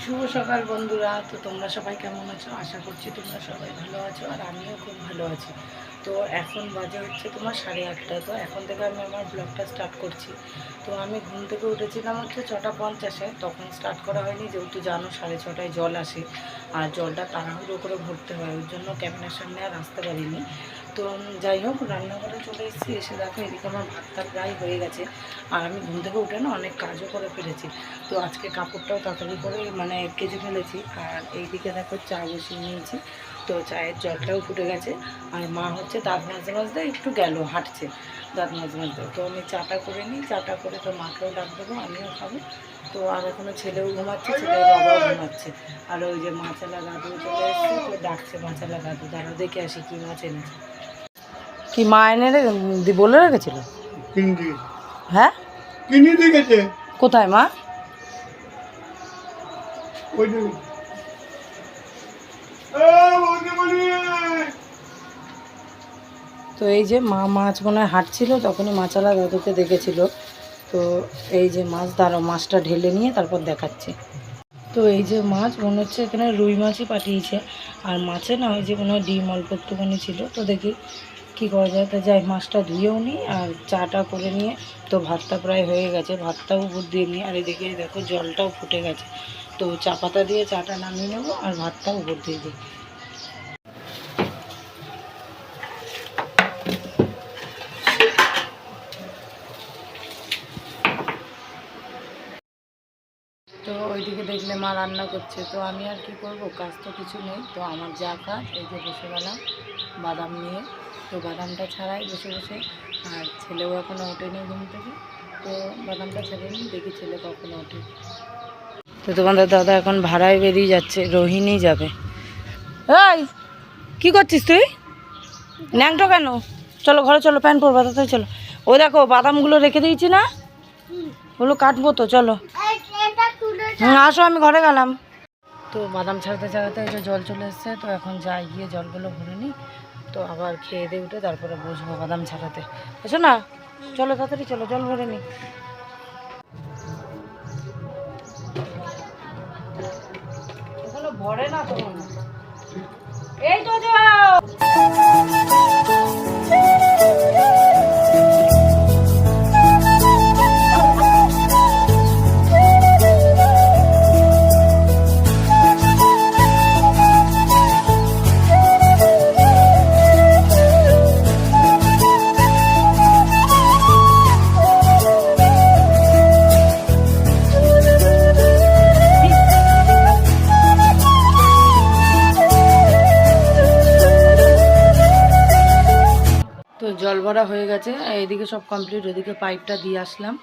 শুভ সকাল বন্ধুরা। তো তোমরা সবাই কেমন আছো? আশা করছি তোমরা সবাই ভালো আছো, আর আমিও খুব ভালো আছি। তো এখন বাজে হচ্ছে তোমার 8:30। তো এখন থেকে আমি আমার ব্লগটা স্টার্ট করছি। তো আমি ঘুম থেকে উঠেছিলাম হচ্ছে 6:50-এ, তখন স্টার্ট করা হয়নি, যেহেতু জানো 6:30টায় জল আসে আর জলটা তাড়াহুড়ো করে ভরতে হয়, ওই জন্য ক্যামেরার সামনে আর আসতে পারিনি। তো যাই হোক, রান্নাঘরে চলে এসেছি। এসে দেখো এদিকে আমার ভাতটা প্রায় হয়ে গেছে, আর আমি ঘুম থেকে উঠে না অনেক কাজও করে ফেলেছি। তো আজকে কাপড়টাও তাড়াতাড়ি করে কেচে ফেলেছি। আর এইদিকে দেখো চা বসিয়ে নিয়েছি, তো চায়ের জলটাও ফুটে গেছে। আর মা হচ্ছে দাঁত মাজতে মাজতে একটু গেল, হাঁটছে দাঁত মাজতে মাজতে। তো আমি চাটা করে নিই, চাটা করে তো মাকেও ডাক দেবো, আমিও খাবো। তো আর এখনও ছেলেও ঘুমাচ্ছে, ছেলের বাবাও ঘুমাচ্ছে। আর ওই যে মাছালা দাদু চলে এসছে, তো ডাকছে মাছালা দাদু, দাদা দেখে আসি কী মাছ এনেছে। কি মা এনে বলে রেখেছিল? হ্যাঁ, কিনে রেখেছে। কোথায় মা? তো এই যে মা মাছ মনে হয় হাঁটছিল, তখনই মাছালা দাদুকে দেখেছিল। তো এই যে মাছ, দাঁড়াও মাছটা ঢেলে নিয়ে তারপর দেখাচ্ছি। তো এই যে মাছ মনে হচ্ছে এখানে রুই মাছই পাঠিয়েছে। আর মাছে না ওই যে মনে হয় ডিম অল্প একটুখানি ছিল। তো দেখি কী করা যায়। তো যাই মাছটা ধুয়েও নিই আর চাটা করে নিয়ে, তো ভাতটা প্রায় হয়ে গেছে, ভাতটাও উপর দিয়ে নিই। আর এদিকে দেখো জলটাও ফুটে গেছে, তো চা পাতা দিয়ে চাটা নামিয়ে নেবো আর ভাতটাও উপর দিয়ে দিই। তো ওইদিকে দেখলে মা রান্না করছে, তো আমি আর কি করব, কাজ তো কিছু নেই। তো আমার যা কাজ, এই যে বসে গেলাম বাদাম নিয়ে। তো বাদামটা ছাড়াই বসে বসে, আর ছেলেও এখনও ওঠেনি ঘুম থেকে। তো বাদামটা ছেড়ে নিই, দেখি ছেলে কখনো ওঠে। তো তোমাদের দাদা এখন ভাড়ায় বেরিয়ে যাচ্ছে, রোহিণী যাবে। এই কী করছিস তুই? ন্যাংটো কেন? চলো ঘরে চলো, প্যান্ট পরবা, তাড়াতাড়ি চলো। ওই দেখো বাদামগুলো রেখে দিয়েছি না, ওগুলো কাটবো, তো চলো। আসো, আমি ঘরে গেলাম। তো বাদাম ছাড়াতে ছাড়াতে এই যে জল চলে এসছে, তো এখন যাই গিয়ে জলগুলো ভরে নিই। তো আবার খেয়ে দিয়ে উঠে তারপরে বসবো বাদাম ছাড়াতে। এসো না, চলো তাড়াতাড়ি চলো, জল ভরে নিই। এখনো ভরে না তো, এই তো যাও। তো জল ভরা হয়ে গেছে, এইদিকে সব কমপ্লিট, ওইদিকে পাইপটা দিয়ে আসলাম।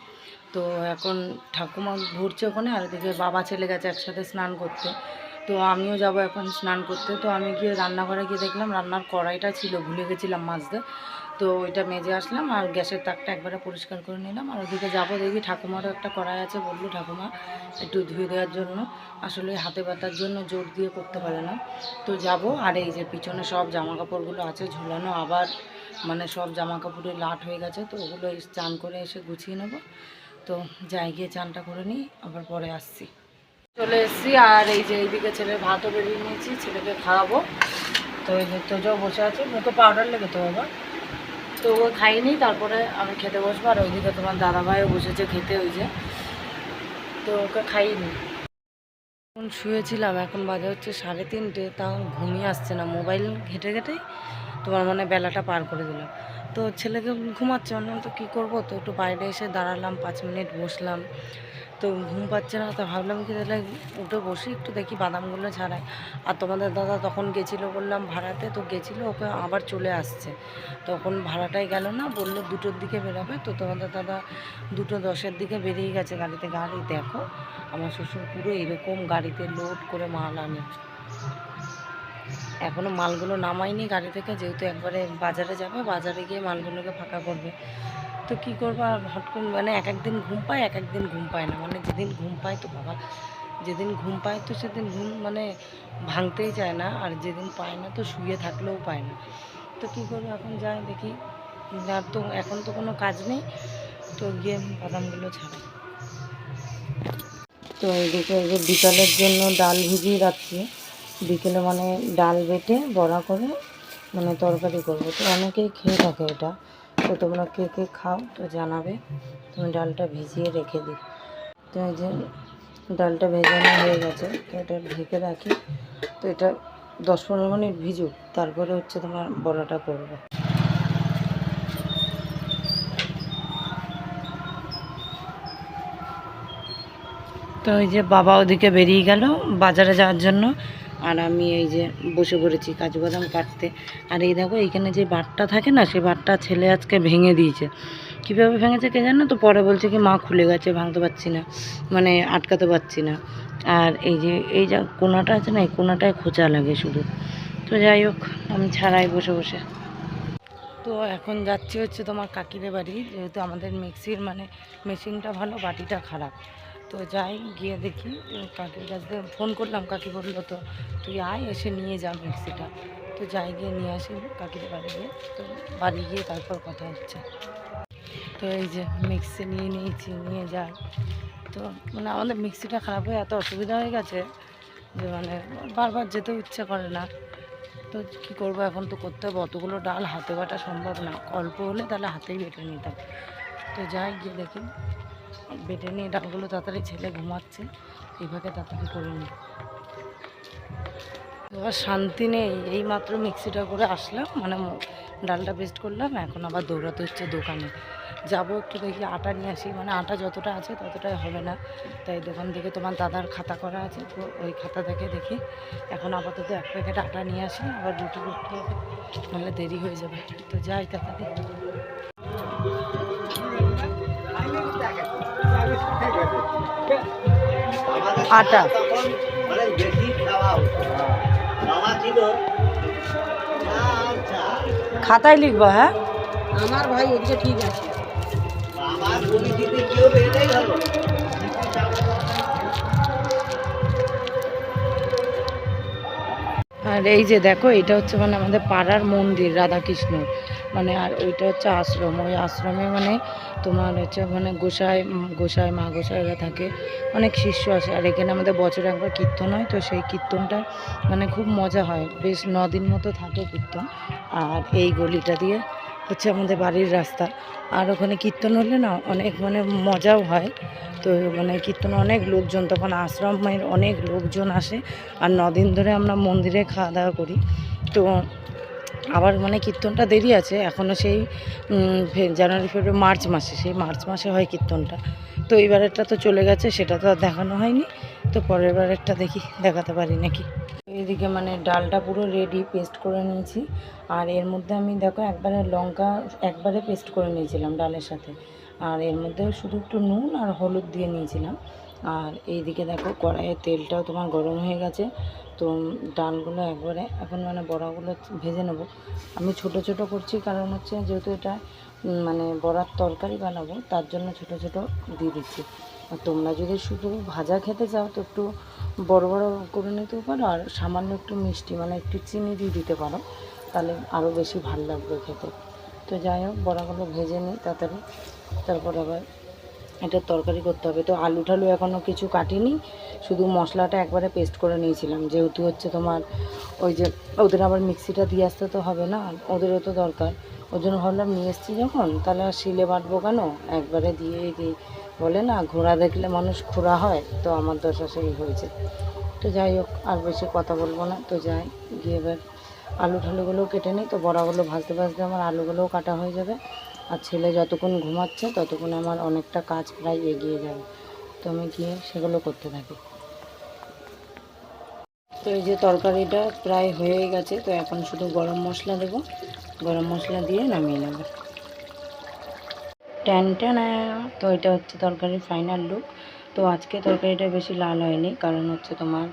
তো এখন ঠাকুমা ভরছে ওখানে, আর এদিকে বাবা ছেলে গেছে একসাথে স্নান করতে। তো আমিও যাব এখন স্নান করতে। তো আমি গিয়ে রান্নাঘরে গিয়ে দেখলাম রান্নার কড়াইটা ছিল, ভুলে গেছিলাম মাজতে। তো ওইটা মেজে আসলাম, আর গ্যাসের তাকটা একবারে পরিষ্কার করে নিলাম। আর ওদিকে যাবো, দেখি ঠাকুমারও একটা কড়াই আছে, বললো ঠাকুমা একটু ধুয়ে দেওয়ার জন্য। আসলে হাতে ব্যথার জন্য জোর দিয়ে করতে পারে না। তো যাব, আর এই যে পিছনে সব জামা কাপড়গুলো আছে ঝুলানো, আবার সব জামা কাপড়ে লাট হয়ে গেছে। তো ওগুলো চান করে এসে গুছিয়ে নেব। তো যাই গিয়ে চানটা করে নিই, আবার পরে আসছি। চলে এসেছি, আর এই যে এইদিকে ছেলের ভাতও বেরিয়ে নিয়েছি, ছেলেকে খাওয়াবো। তো এই যে তোজও বসে আছে, মুখে পাউডার লেগে তো বাবা। তো ও খাইনি, তারপরে আমি খেতে বসবো। আর ওইদিকে তোমার দাদাভাইও বসেছে খেতে, ওই যে। তো ওকে খাইনি। এখন শুয়েছিলাম, এখন বাজে হচ্ছে 3:30, তাও ঘুমিয়ে আসছে না, মোবাইল ঘেটে ঘেটেই তোমার বেলাটা পার করে দিলাম। তো ছেলেকে ঘুমাচ্ছে, অন্য তো কী করবো। তো একটু বাইরে এসে দাঁড়ালাম, 5 মিনিট বসলাম। তো ঘুম পাচ্ছে না, তো ভাবলাম কি তাহলে উঠে বসি, একটু দেখি বাদামগুলো ছাড়াই। আর তোমাদের দাদা তখন গেছিলো বললাম ভাড়াতে, তো গেছিলো, ওকে আবার চলে আসছে। তখন ভাড়াটাই গেল না, বললো 2টোর দিকে বেরোবে। তো তোমাদের দাদা 2:10-এর দিকে বেরিয়ে গেছে গাড়িতে। গাড়ি দেখো, আমার শ্বশুর পুরো এরকম গাড়িতে লোড করে মাল আনে। এখনও মালগুলো নামায়নি গাড়ি থেকে, যেহেতু একবারে বাজারে যাবে, বাজারে গিয়ে মালগুলোকে ফাঁকা করবে। তো কী করবো, আর হট করে এক একদিন ঘুম পায়, এক একদিন ঘুম পায় না। যেদিন ঘুম পায় তো বাবা, যেদিন ঘুম পায় তো সেদিন ঘুম ভাঙতেই চায় না, আর যেদিন পায় না তো শুয়ে থাকলেও পায় না। তো কী করবো, এখন যাই দেখি। আর তো এখন তো কোনো কাজ নেই, তো গিয়ে বাদামগুলো ছাড়াই। তো এইদিকে এই যে বিকালের জন্য ডাল ভিজিয়ে রাখছি, বিকেলে মানে ডাল বেটে বড়া করে মানে তরকারি করবো। তো অনেকেই খেয়ে থাকে এটা, তো তোমরা কে কে খাও তো জানাবে। তুমি ডালটা ভিজিয়ে রেখে দিই। তো এই যে ডালটা ভেজানো হয়ে গেছে, তো এটা ঢেকে রাখি। তো এটা 10-15 মিনিট ভিজুক, তারপরে হচ্ছে তোমার বড়াটা করবো। তো এই যে বাবা ওদিকে বেরিয়ে গেল বাজারে যাওয়ার জন্য, আর আমি এই যে বসে পড়েছি কাজু বাদাম কাটতে। আর এই দেখো এইখানে যে বাটটা থাকে না, সেই বাটটা ছেলে আজকে ভেঙে দিয়েছে। কীভাবে ভেঙেছে কে জানো, তো পরে বলছে কি মা খুলে গেছে, ভাঙতে পারছি না, মানে আটকাতে পারছি না। আর এই যা কোনাটা আছে না, এই কোনাটায় খোঁচা লাগে শুধু। তো যাই হোক, আমি ছাড়াই বসে বসে। তো এখন যাচ্ছি হচ্ছে তোমার কাকিদের বাড়ি, যেহেতু আমাদের মিক্সির মানে মেশিনটা ভালো, বাটিটা খারাপ। তো যাই, গিয়ে দেখি। কাকির কাছে ফোন করলাম, কাকি বললো তো তুই আয়, এসে নিয়ে যা মিক্সিটা। তো যাই, গিয়ে নিয়ে আসি কাকির বাড়ি গিয়ে। তো বাড়ি গিয়ে তারপর কথা হচ্ছে। তো এই যে মিক্সি নিয়ে নিয়েছি, নিয়ে যাই। তো মানে আমাদের মিক্সিটা খারাপ হয়ে এত অসুবিধা হয়ে গেছে যে মানে বারবার যেতে ইচ্ছে করে না। তো কী করবো, এখন তো করতে হবে। অতগুলো ডাল হাতে বাটা সম্ভব না, অল্প হলে তাহলে হাতেই বেটে নিতাম। তো যাই, গিয়ে দেখি বেটে নিয়ে ডালগুলো তাড়াতাড়ি, ছেলে ঘুমাচ্ছে, এইভাবে তাড়াতাড়ি করে নিই। এবার শান্তি নেই, এই মাত্র মিক্সিটা করে আসলাম, মানে ডালটা পেস্ট করলাম, এখন আবার দৌড়াতে হচ্ছে দোকানে। যাবো একটু দেখি আটা নিয়ে আসি, মানে আটা যতটা আছে ততটাই হবে না, তাই দোকান থেকে তোমার দাদার খাতা করা আছে, তো ওই খাতা থেকে দেখি এখন আপাতত 1 প্যাকেট আটা নিয়ে আসি, আবার রুটি করতে হবে, নাহলে দেরি হয়ে যাবে। তো যাই তাড়াতাড়ি। আটা খাতায় লিখবো? হ্যাঁ আমার ভাই ওদিকে ঠিক আছে। আর এই যে দেখো, এটা হচ্ছে মানে আমাদের পাড়ার মন্দির রাধাকৃষ্ণ, মানে আর ওইটা হচ্ছে আশ্রম। ওই আশ্রমে মানে তোমার হচ্ছে মানে গোসাই মা গোসাইরা থাকে, অনেক শিষ্য আসে। আর এখানে আমাদের বছরে একবার কীর্তন হয়, তো সেই কীর্তনটা মানে খুব মজা হয়, বেশ 9 দিন মতো থাকে কীর্তন। আর এই গলিটা দিয়ে হচ্ছে আমাদের বাড়ির রাস্তা। আর ওখানে কীর্তন হলে না অনেক মানে মজাও হয়। তো মানে কীর্তনে অনেক লোকজন, তখন আশ্রমের অনেক লোকজন আসে। আর 9 দিন ধরে আমরা মন্দিরে খাওয়া দাওয়া করি। তো আবার মানে কীর্তনটা দেরি আছে এখনও, সেই জানুয়ারি ফেব্রুয়ারি মার্চ মাসে, সেই মার্চ মাসে হয় কীর্তনটা। তো এইবারেরটা তো চলে গেছে, সেটা তো আর দেখানো হয়নি। তো পরের বারেরটা দেখি দেখাতে পারি নাকি। এইদিকে মানে ডালটা পুরো রেডি, পেস্ট করে নিয়েছি। আর এর মধ্যে আমি দেখো একবারে লঙ্কা একবারে পেস্ট করে নিয়েছিলাম ডালের সাথে। আর এর মধ্যে শুধু একটু নুন আর হলুদ দিয়ে নিয়েছিলাম। আর এইদিকে দেখো কড়াইয়ের তেলটাও তোমার গরম হয়ে গেছে। তো ডালগুলো একবারে এখন মানে বড়াগুলো ভেজে নেব। আমি ছোট ছোট করছি, কারণ হচ্ছে যেহেতু এটা মানে বড়ার তরকারি বানাবো, তার জন্য ছোট ছোট দিয়ে দিচ্ছি। আর তোমরা যদি শুধু ভাজা খেতে চাও তো একটু বড় বড় করে নিতেও পারো, আর সামান্য একটু মিষ্টি মানে একটু চিনি দিয়ে দিতে পারো, তাহলে আরও বেশি ভালো লাগবে খেতে। তো যাই হোক, বড়াগুলো ভেজে নিই তাড়াতাড়ি, তারপর আবার এটা তরকারি করতে হবে। তো আলু ঠালু এখনও কিছু কাটিনি, শুধু মশলাটা একবারে পেস্ট করে নিয়েছিলাম, যেহেতু হচ্ছে তোমার ওই যে ওদের আবার মিক্সিটা দিয়ে আসতে তো হবে না, ওদেরও তো দরকার। ওই জন্য ভাবলাম নিয়ে এসেছি যখন, তাহলে আর শিলে বাটবো কেন, একবারে দিয়েই দিই। বলে না ঘোড়া দেখলে মানুষ খোঁড়া হয়, তো আমার দশা সেই হয়েছে। তো যাই হোক, আর বেশি কথা বলবো না। তো যাই, গিয়ে এবার আলু ঠালুগুলোও কেটে নিই। তো বড়াগুলো ভাজতে ভাজতে আমার আলুগুলোও কাটা হয়ে যাবে। আর ছেলে যতক্ষণ ঘুমাচ্ছে ততক্ষণ আমার অনেকটা কাজ প্রায় এগিয়ে যাবে। তো আমি গিয়ে সেগুলো করতে থাকি। তো এই যে তরকারিটা প্রায় হয়ে গেছে, তো এখন শুধু গরম মশলা দেবো, গরম মশলা দিয়ে নামিয়ে নেব। ট্যানট্যানা। তো এটা হচ্ছে তরকারির ফাইনাল লুক। তো আজকে তরকারিটা বেশি লাল হয়নি, কারণ হচ্ছে তোমার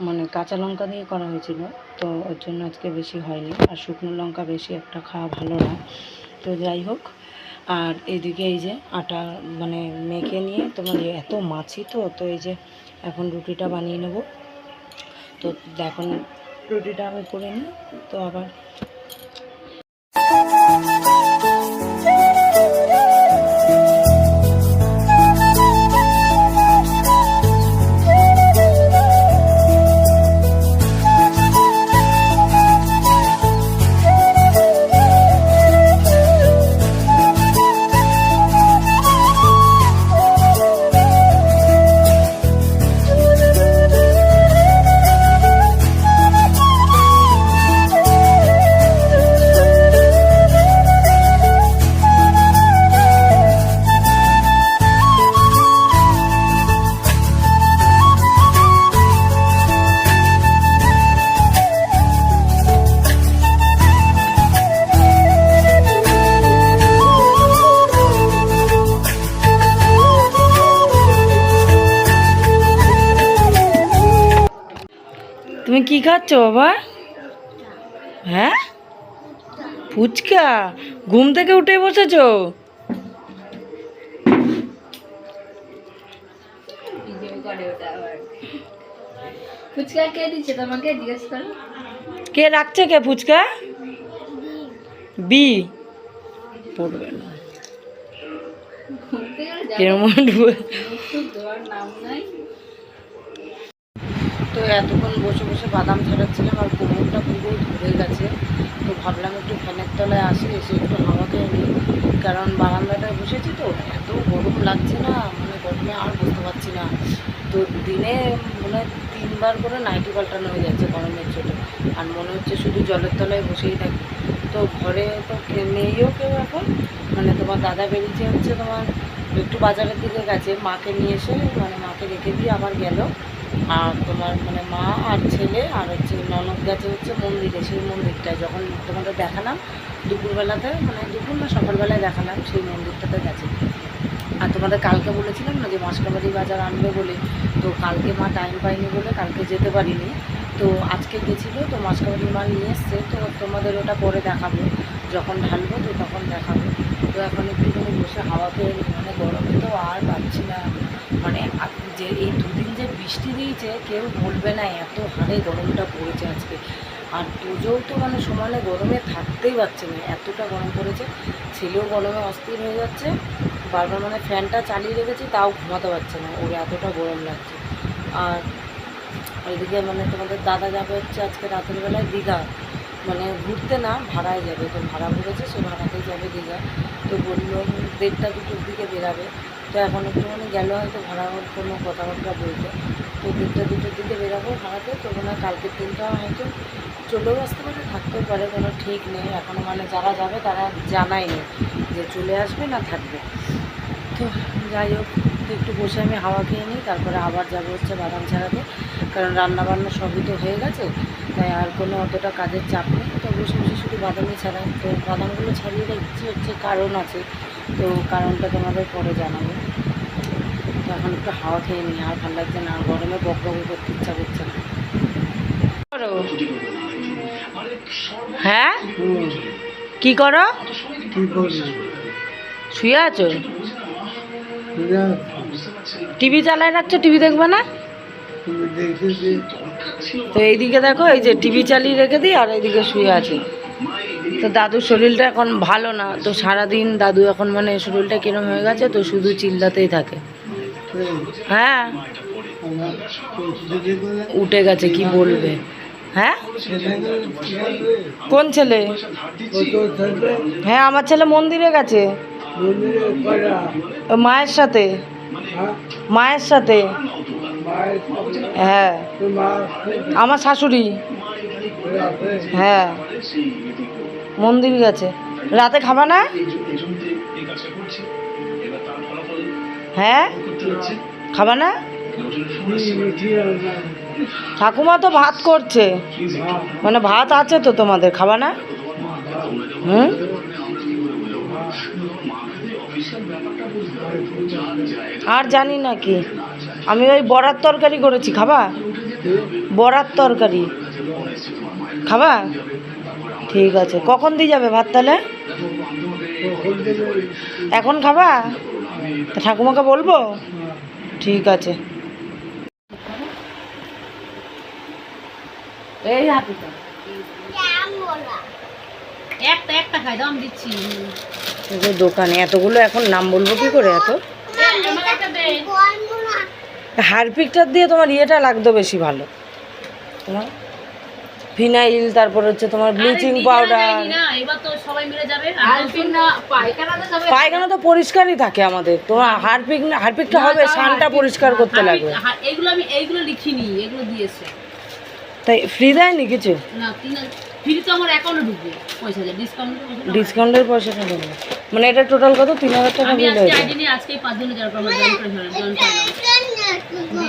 মানে কাঁচা লঙ্কা দিয়ে করা হয়েছিল, তো ওর জন্য আজকে বেশি হয়নি। আর শুকনো লঙ্কা বেশি একটা খাওয়া ভালো না। তো যাই হোক, আর এইদিকে এই যে আটা মানে মেখে নিয়ে তোমার এত মাছি, তো এই যে এখন রুটিটা বানিয়ে নেব। তো এখন রুটিটা আমি করে নিই, তো আবার তুমি কি খাচ্ছ বাবা? হ্যাঁ, ফুচকা। ঘুম থেকে উঠে বসেছো? ফুচকা কে দিচ্ছে তোমাকে জিজ্ঞেস করো? কে রাখছে কে ফুচকা? বি পড়বে না কেমন নাম নাই। তো এতক্ষণ বসে বসে বাদাম ছাড়াচ্ছিলাম আর কোমরটা পুরো ধরে গেছে। তো ভাবলাম একটু ফ্যানের তলায় আসি, এসে একটু হাওয়া খেয়ে নিই, কারণ বারান্দাটায় বসেছি তো এত গরম লাগছে না, মানে গরমে আর বসতে পারছি না। তো দিনে মানে 3বার করে নাইটি পাল্টানো হয়ে যাচ্ছে গরমের চোটে, আর মনে হচ্ছে শুধু জলের তলায় বসেই থাকি। তো ঘরে তো নেইও কেউ এখন, মানে তোমার দাদা বেরিয়েছে হচ্ছে তোমার একটু বাজারের দিকে গেছে, মাকে নিয়ে এসে মানে মাকে রেখে দিয়ে আবার গেল। আর তোমার মানে মা আর ছেলে আর হচ্ছে ননদ গেছে হচ্ছে মন্দিরে, সেই মন্দিরটায় যখন তোমাদের দেখালাম দুপুরবেলাতে, মানে দুপুর না সকালবেলায় দেখালাম, সেই মন্দিরটাতে গেছে। আর তোমাদের কালকে বলেছিলাম না যে মাসকাবাড়ি বাজার আনবে বলে, তো কালকে মা টাইম পাইনি বলে কালকে যেতে পারিনি। তো আজকে গেছিলো, তো মাসকাবাড়ি মাল নিয়ে এসছে, তো তোমাদের ওটা পরে দেখাবো, যখন ঢালবো তো তখন দেখাবো। তো এখন একটুখানি বসে হাওয়া পেয়ে মানে গরমে তো আর পাচ্ছি না, মানে যে এই দুদিন যে বৃষ্টি দিয়েছে কেউ বলবে না এত হারে গরমটা পড়েছে আজকে। আর পুজোও তো মানে সমানে গরমে থাকতেই পারছে না, এতটা গরম পড়েছে। ছেলেও গরমে অস্থির হয়ে যাচ্ছে, বারবার মানে ফ্যানটা চালিয়ে রেখেছি তাও ঘুমাতে পারছে না, ওর এতটা গরম লাগছে। আর ওইদিকে মানে তোমাদের দাদা যাবে হচ্ছে আজকে রাতের বেলায় দীঘা, মানে ঘুরতে না ভাড়ায় যাবে, তো ভাড়া করেছে, সে ভাড়াতেই যাবে দীঘা। তো বললো 1:30-2টোর দিকে বেরাবে। তো এখন একটুখানি গেল হয়তো ভাড়ার কোনো কথাবার্তা বলতে, তো 1:30-2টোর দিকে বেরাবো ভাড়াতে। তো মনে হয় কালকের দিনটা হয়তো চলেও আসতে পারে, থাকতেও পারে, কোনো ঠিক নেই এখনও, মানে যারা যাবে তারা জানায়নি যে চলে আসবে না থাকবে। তো যাই হোক, একটু বসে আমি হাওয়া খেয়ে নিই, তারপরে আবার যাবো হচ্ছে বাদাম ছাড়াতে, কারণ রান্নাবান্না সবই তো হয়ে গেছে, তাই আর কোনো অতটা কাজের চাপ নেই। তো বসে বসে শুধু বাদামই ছাড়াই, তো বাদামগুলো ছাড়িয়ে দেখছি হচ্ছে কারণ আছে, তো কারণটা তোমাদের পরে জানাবো। তো এখন একটু হাওয়া খেয়ে নিই, আর ভালো লাগছে না, গরমে বকবক করতে ইচ্ছা করছে না। হ্যাঁ, কি করো? শুয়ে আছো? টিভি চালায় রাখছো, টিভি দেখবে না? তো এইদিকে দেখো, এই যে টিভি চালিয়ে রেখে দিই আর এইদিকে শুয়ে আছে। তো দাদুর শরীরটা এখন ভালো না, তো সারাদিন দাদু এখন মানে শরীরটা কিরম হয়ে গেছে, তো শুধু চিল্লাতেই থাকে। হ্যাঁ, উঠে গেছে, কি বলবে। হ্যাঁ, কোন ছেলে? হ্যাঁ, আমার ছেলে মন্দিরে গেছে, মায়ের সাথে, মায়ের সাথে। হ্যাঁ, আমার শাশুড়ি। হ্যাঁ, মন্দির গেছে। রাতে খাবা না? হ্যাঁ, খাবা না? ঠাকুমা তো ভাত করছে, মানে ভাত আছে তো তোমাদের, খাবা না? হুম, আর জানি না কি, আমি ওই বড়ার তরকারি করেছি, খাবা? বড়ার তরকারি খাবা? ঠিক আছে, কখন দিয়ে যাবে ভাত তাহলে? এখন খাবা? তা ঠাকুমাকে বলবো? ঠিক আছে। এই হাতিটা একটা একটা খাই দাও, আমি দিচ্ছি। দোকানে এতগুলো এখন নাম বলবো কি করে? এত হারপিকটার দিয়ে তোমার ইয়েটা লাগতো বেশি ভালো, তোমার ফিনাইল, তারপর হচ্ছে তোমার ব্লিচিং পাউডার। পায়খানা তো পরিষ্কারই থাকে আমাদের, তোমার হারপিক না, হারপিকটা হবে সানটা পরিষ্কার করতে লাগবে। এইগুলো আমি এইগুলো লিখিনি, এগুলো দিয়েছে। তাই ফ্রি দেয়নি কিছু? না, ফ্রি তো আমার অ্যাকাউন্টে ঢুকবে পয়সা, ডিসকাউন্টের পয়সাটা দেবে, মানে এটা টোটাল কত? 3000 টাকা বিল হয়েছে। আজকে 5 দিনে যাওয়ার পর আমার জয়েন করে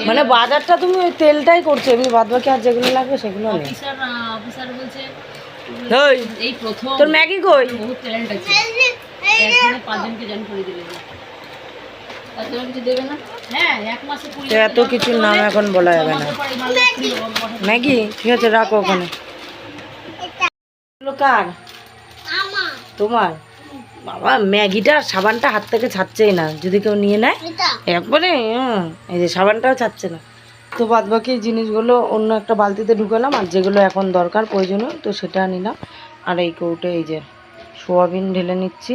মানে বাজারটা তুমি ওই তেলটাই করছো, এমনি বাদ বাকি আর যেগুলো লাগবে সেগুলো নেই। অফিসার বলছে এই প্রথম তোর ম্যাগি কই? বহুত ট্যালেন্ট আছে, এখানে 5 জনকে জয়েন করে দিলে। আর তোমার কিছু দেবে না? হ্যাঁ, 1 মাসে কুড়ি তো এত কিছুর নাম এখন বলা যাবে না। ম্যাগি ঠিক আছে, রাখো ওখানে। এগুলো কার? তোমার? বাবা ম্যাগিটা আর সাবানটা হাত থেকে ছাড়ছেই না, যদি কেউ নিয়ে নেয় একবারে এই যে সাবানটাও ছাড়ছে না। তো বাদ বাকি জিনিসগুলো অন্য একটা বালতিতে ঢুকালাম, আর যেগুলো এখন দরকার প্রয়োজনীয় তো সেটা নিলাম। আর এই কৌটো এই যে সোয়াবিন ঢেলে নিচ্ছি।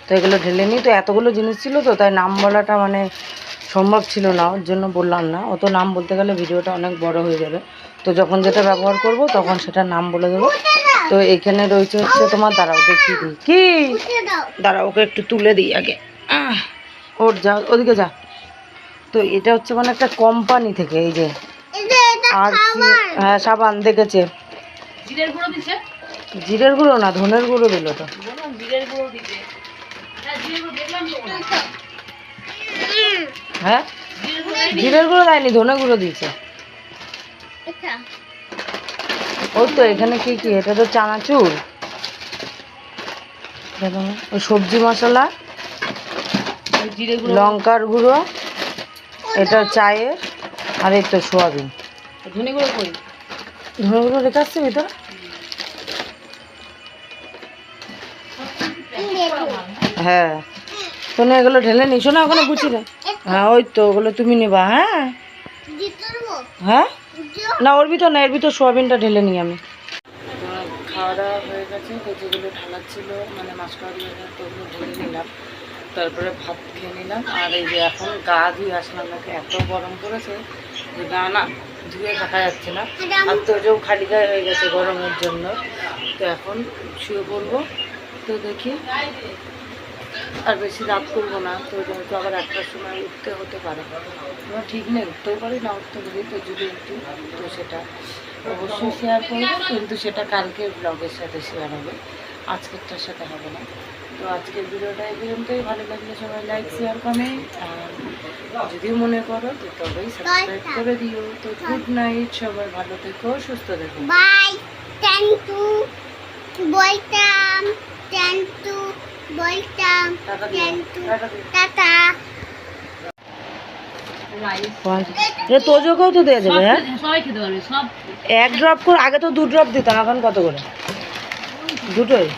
তো এগুলো ঢেলে নিই। তো এতগুলো জিনিস ছিল তো তাই নাম বলাটা মানে সম্ভব ছিল না, ওর জন্য বললাম না। অত নাম বলতে গেলে ভিডিওটা অনেক বড় হয়ে যাবে। তো যখন যেটা ব্যবহার করব তখন সেটা নাম বলে দেবো। তো এখানে রয়েছে হচ্ছে তোমার, দাঁড়াও দেখিয়ে দিই কি, দাঁড়াও ওকে একটু তুলে দিই আগে। ওর যা, ওদিকে যা। তো এটা হচ্ছে মানে একটা কোম্পানি থেকে, এই যে আর হ্যাঁ সাবান দেখেছে। জিরের গুঁড়ো দিছে? জিরের গুঁড়ো না, ধনের গুঁড়ো দিল তো। বললাম জিরের গুঁড়ো দিতে। হ্যাঁ, জিরের গুঁড়ো দেখলাম তো। হ্যাঁ জিরের গুঁড়ো দেয়নি? জিরের গুঁড়ো দেয়নি, ধনে গুঁড়ো দিয়েছে। ওই তো এখানে কি কি, এটা তো চানাচুর, ওই সবজি মশলা, ওই জিরের গুঁড়ো, লঙ্কার গুঁড়ো, এটা চায়ের, আর এই তো সোয়াবিন। ধনে গুঁড়ো কই? ধনে গুঁড়ো রেখে আসছে ভিতরে। হ্যাঁ তো না, এগুলো ঢেলে নিছো না ওখানে গুছি না। হ্যাঁ ওই তো ওগুলো তুমি নেবা। হ্যাঁ হ্যাঁ না, ওর ভিতর না, এর ভিতর সোয়াবিনটা ঢেলে নিই আমি। খাওয়া দাওয়া হয়ে গেছে, তো যেগুলো ঢালার ছিল মানে মাছকাওয়ারি তো ওগুলো ঢেলে নিলাম। তারপরে ভাত খেয়ে নিলাম। আর এই যে এখন গা ধুয়ে আসলাম, নাকি এত গরম পড়েছে যে গা না ধুয়ে থাকা যাচ্ছে না। আর তোজও খালি গায়ে হয়ে গেছে গরমের জন্য। তো এখন শুয়ে পড়বো। তো দেখি আর বেশি রাত করবো না, তো যেহেতু আবার 1টার সময় উঠতে হতে পারে, আমার ঠিক নেই, উঠতেও পারি না উঠতে পারি। তো যদি একটু, তো সেটা অবশ্যই শেয়ার করবো, কিন্তু সেটা কালকের ব্লগের সাথে শেয়ার হবে, আজকেরটার সাথে হবে না। তো আজকের ভিডিওটা এই পর্যন্তই। ভালো লাগলে সবাই লাইক শেয়ার কমেন্ট, আর যদিও মনে করো তো তবেই সাবস্ক্রাইব করে দিও। তো গুড নাইট, সবাই ভালো থেকো, সুস্থ থেকো। বাই। থ্যাংক ইউ বলতাম, থ্যাংক ইউ বলতাম, টাকা দিও, থ্যাংক ইউ, টাকা দিও। টাটা। তোজোকেও তো দেওয়া যাবে। হ্যাঁ সবাই খেতে পারবে সব। 1 ড্রপ করে, আগে তো 2 ড্রপ দিতাম, এখন কত করে? দুটোই।